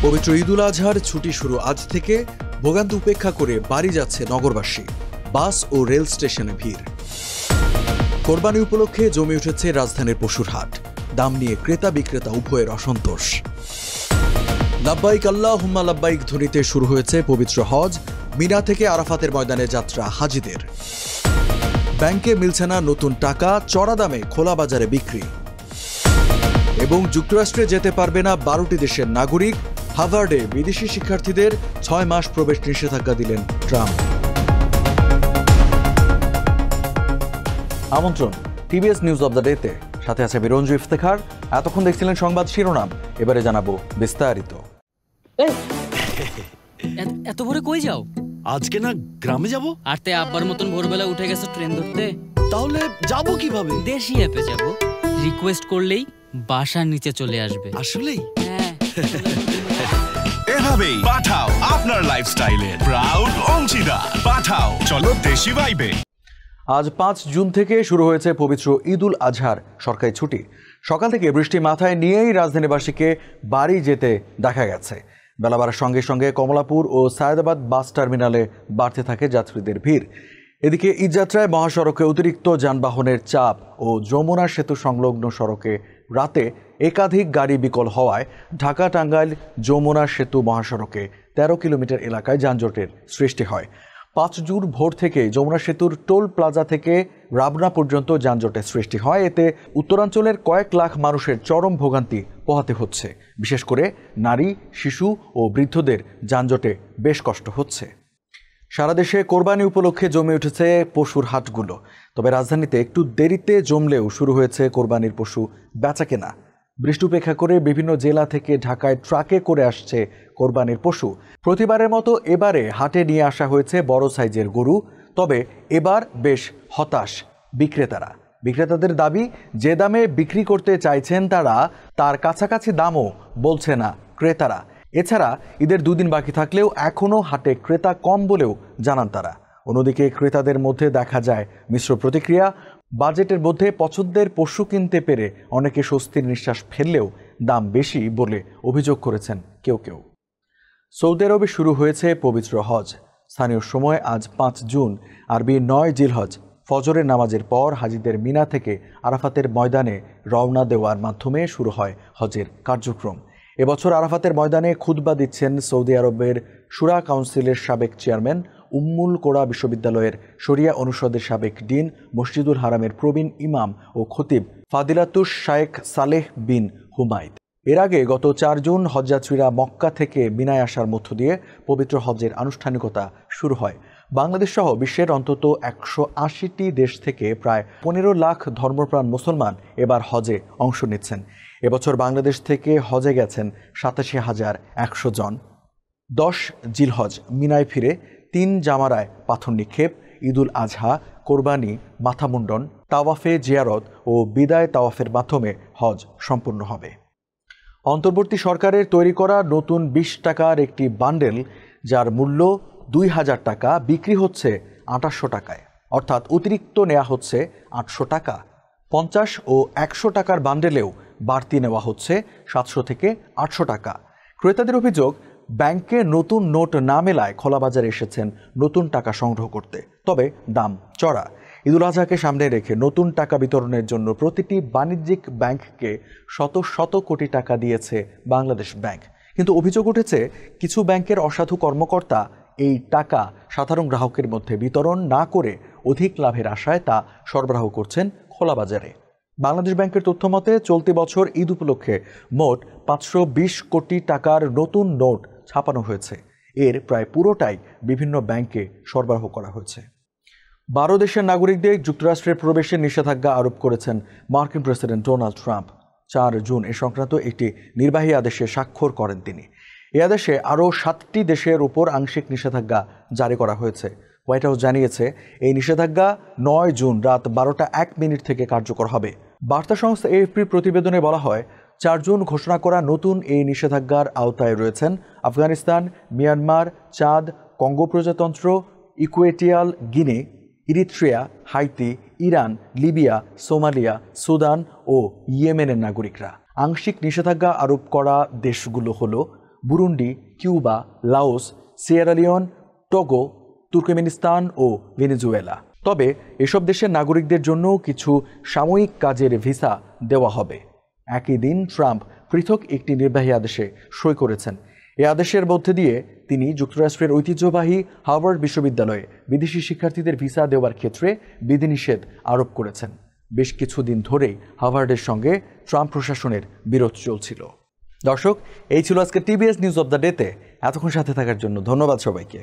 পবিত্র ঈদুল আজহার ছুটি শুরু আজ থেকে। ভোগান্তি উপেক্ষা করে বাড়ি যাচ্ছে নগরবাসী। বাস ও রেল স্টেশনে ভিড়। কোরবানি উপলক্ষে জমে উঠেছে রাজধানীর পশুর হাট। দাম নিয়ে ক্রেতা বিক্রেতা উভয়ের অসন্তোষ। লাব্বাইক আল্লাহুম্মা লাব্বাইক ধ্বনিতে শুরু হয়েছে পবিত্র হজ। মিনা থেকে আরাফাতের ময়দানে যাত্রা হাজিদের। ব্যাংকে মিলছে না নতুন টাকা, চড়া দামে খোলা বাজারে বিক্রি। এবং যুক্তরাষ্ট্রে যেতে পারবে না 12টি দেশের নাগরিক। হার্ভার্ডে বিদেশি শিক্ষার্থীদের 6 মাস প্রবেশ নিষেধাজ্ঞা দিলেন ট্রাম্প। আমন্ত্রণ টিভিএস নিউজ অব দ্য ডেতে। সাথে আছে বিরঞ্জু ইফতেখার। এতক্ষণ দেখছিলেন সংবাদ শিরোনাম, এবারে জানাবো বিস্তারিত। এত ভোরে কই যাও? আজকে না গ্রামে যাব। আর তে আব্বার মতন ভোরবেলা উঠে গেছে ট্রেন ধরতে। তাহলে যাব কিভাবে? দেশি অ্যাপে যাব। রিকোয়েস্ট করলেই বাসার নিচে চলে আসবে। আসলেই? হ্যাঁ। এভাবেই পাঠাও আপনার লাইফস্টাইলের প্রাউড অংশীদার। পাঠাও চলো দেশি ভাইবে। আজ 5 জুন থেকে শুরু হয়েছে পবিত্র ঈদুল আজহার সরকারি ছুটি। সকাল থেকে বৃষ্টি মাথায় নিয়েই রাজধানীবাসীকে বাড়ি যেতে দেখা গেছে। বেলা বাড়ার সঙ্গে সঙ্গে কমলাপুর ও সায়েদাবাদ বাস টার্মিনালে বাড়তে থাকে যাত্রীদের ভিড়। এদিকে ঈদযাত্রায় মহাসড়কে অতিরিক্ত যানবাহনের চাপ ও যমুনা সেতু সংলগ্ন সড়কে রাতে একাধিক গাড়ি বিকল হওয়ায় ঢাকা টাঙ্গাইল যমুনা সেতু মহাসড়কে 13 কিলোমিটার এলাকায় যানজটের সৃষ্টি হয়। 5 জুন ভোর থেকে যমুনা সেতুর টোল প্লাজা থেকে রাবনা পর্যন্ত যানজটের সৃষ্টি হয়। এতে উত্তরাঞ্চলের কয়েক লাখ মানুষের চরম ভোগান্তি পোহাতে হচ্ছে। বিশেষ করে নারী, শিশু ও বৃদ্ধদের যানজটে বেশ কষ্ট হচ্ছে। সারা দেশে কোরবানি উপলক্ষে জমে উঠেছে পশুর হাটগুলো। তবে রাজধানীতে একটু দেরিতে জমলেও শুরু হয়েছে কোরবানির পশু বেচাকেনা। বৃষ্টি উপেক্ষা করে বিভিন্ন জেলা থেকে ঢাকায় ট্রাকে করে আসছে কোরবানির পশু। প্রতিবারের মতো এবারে হাটে নিয়ে আসা হয়েছে বড় সাইজের গরু। তবে এবার বেশ হতাশ বিক্রেতাদের দাবি, যে দামে বিক্রি করতে চাইছেন তারা, তার কাছাকাছি দামও বলছে না ক্রেতারা। এছাড়া ঈদের 2 দিন বাকি থাকলেও এখনও হাটে ক্রেতা কম বলেও জানান তারা। অন্যদিকে ক্রেতাদের মধ্যে দেখা যায় মিশ্র প্রতিক্রিয়া। বাজেটের মধ্যে পছন্দের পশু কিনতে পেরে অনেকে স্বস্তির নিঃশ্বাস ফেললেও দাম বেশি বলে অভিযোগ করেছেন কেউ। সৌদি আরবে শুরু হয়েছে পবিত্র হজ। স্থানীয় সময় আজ 5 জুন, আরবি 9 জিলহজ ফজরের নামাজের পর হাজিদের মিনা থেকে আরাফাতের ময়দানে রওনা দেওয়ার মাধ্যমে শুরু হয় হজের কার্যক্রম। এবছর আরাফাতের ময়দানে খুতবা দিচ্ছেন সৌদি আরবের শুরা কাউন্সিলের সাবেক চেয়ারম্যান, উম্মুল কোরা বিশ্ববিদ্যালয়ের শরিয়া অনুষদের সাবেক ডিন, মসজিদুল হারামের প্রবীণ ইমাম ও খতিব ফাদিলাতুশ শায়েখ সালেহ বিন হুমায়দ। এর আগে গত 4 জুন হজযাত্রীরা মক্কা থেকে মিনায় আসার মধ্য দিয়ে পবিত্র হজের আনুষ্ঠানিকতা শুরু হয়। বাংলাদেশ সহ বিশ্বের অন্তত 180টি দেশ থেকে প্রায় 15 লাখ ধর্মপ্রাণ মুসলমান এবার হজে অংশ নিচ্ছেন। এবছর বাংলাদেশ থেকে হজে গেছেন 87,100 জন। 10 জিলহজ মিনায় ফিরে 3 জামারায় পাথর নিক্ষেপ, ঈদুল আজহা, কোরবানি, মাথামুন্ডন, তাওয়াফে জিয়ারত ও বিদায় তাওয়াফের মাধ্যমে হজ সম্পূর্ণ হবে। অন্তর্বর্তী সরকারের তৈরি করা নতুন 20 টাকার একটি বান্ডেল, যার মূল্য 2000 টাকা, বিক্রি হচ্ছে 2800 টাকায়। অর্থাৎ অতিরিক্ত নেওয়া হচ্ছে 800 টাকা। 50 ও 100 টাকার বান্ডেলেও বাড়তি নেওয়া হচ্ছে 700 থেকে 800 টাকা। ক্রেতাদের অভিযোগ, ব্যাংকে নতুন নোট না মেলায় খোলাবাজারে এসেছেন নতুন টাকা সংগ্রহ করতে। তবে দাম চড়া। ঈদুল আজহাকে সামনে রেখে নতুন টাকা বিতরণের জন্য প্রতিটি বাণিজ্যিক ব্যাংককে শত কোটি টাকা দিয়েছে বাংলাদেশ ব্যাংক। কিন্তু অভিযোগ উঠেছে, কিছু ব্যাংকের অসাধু কর্মকর্তা এই টাকা সাধারণ গ্রাহকের মধ্যে বিতরণ না করে অধিক লাভের আশায় তা সরবরাহ করছেন খোলাবাজারে। বাংলাদেশ ব্যাংকের তথ্য মতে চলতি বছর ঈদ উপলক্ষে মোট 520 কোটি টাকার নতুন নোট ছাপানো হয়েছে। এর প্রায় পুরোটাই বিভিন্ন ব্যাংকে সরবরাহ করা হয়েছে। 12 দেশের নাগরিকদের যুক্তরাষ্ট্রের প্রবেশের নিষেধাজ্ঞা আরোপ করেছেন মার্কিন প্রেসিডেন্ট ডোনাল্ড ট্রাম্প। 4 জুন এ সংক্রান্ত একটি নির্বাহী আদেশে স্বাক্ষর করেন তিনি। এই আদেশে আরও 7টি দেশের উপর আংশিক নিষেধাজ্ঞা জারি করা হয়েছে। হোয়াইট হাউস জানিয়েছে, এই নিষেধাজ্ঞা 9 জুন রাত 12টা 1 মিনিট থেকে কার্যকর হবে। বার্তা সংস্থা এএফপির প্রতিবেদনে বলা হয়, 4 জুন ঘোষণা করা নতুন এই নিষেধাজ্ঞার আওতায় রয়েছেন আফগানিস্তান, মিয়ানমার, চাদ, কঙ্গো প্রজাতন্ত্র, Equatorial Guinea, Eritrea, Haiti, Iran, Libya, Somalia, Sudan ও ইয়েমেনের নাগরিকরা। আংশিক নিষেধাজ্ঞা আরোপ করা দেশগুলো হলো Burundi, Cuba, Laos, Sierra Leone, Togo, Turkmenistan ও ভেনেজুয়েলা। তবে এসব দেশের নাগরিকদের জন্য কিছু সাময়িক কাজের ভিসা দেওয়া হবে। একই দিন ট্রাম্প পৃথক একটি নির্বাহী আদেশে সই করেছেন। এই আদেশের মধ্যে দিয়ে তিনি যুক্তরাষ্ট্রের ঐতিহ্যবাহী হার্ভার্ড বিশ্ববিদ্যালয়ে বিদেশি শিক্ষার্থীদের ভিসা দেওয়ার ক্ষেত্রে বিধিনিষেধ আরোপ করেছেন। বেশ কিছুদিন ধরেই হার্ভার্ডের সঙ্গে ট্রাম্প প্রশাসনের বিরোধ চলছিল। দর্শক, এই ছিল আজকে টিবিএস নিউজ অব দ্য ডেতে। এতক্ষণ সাথে থাকার জন্য ধন্যবাদ সবাইকে।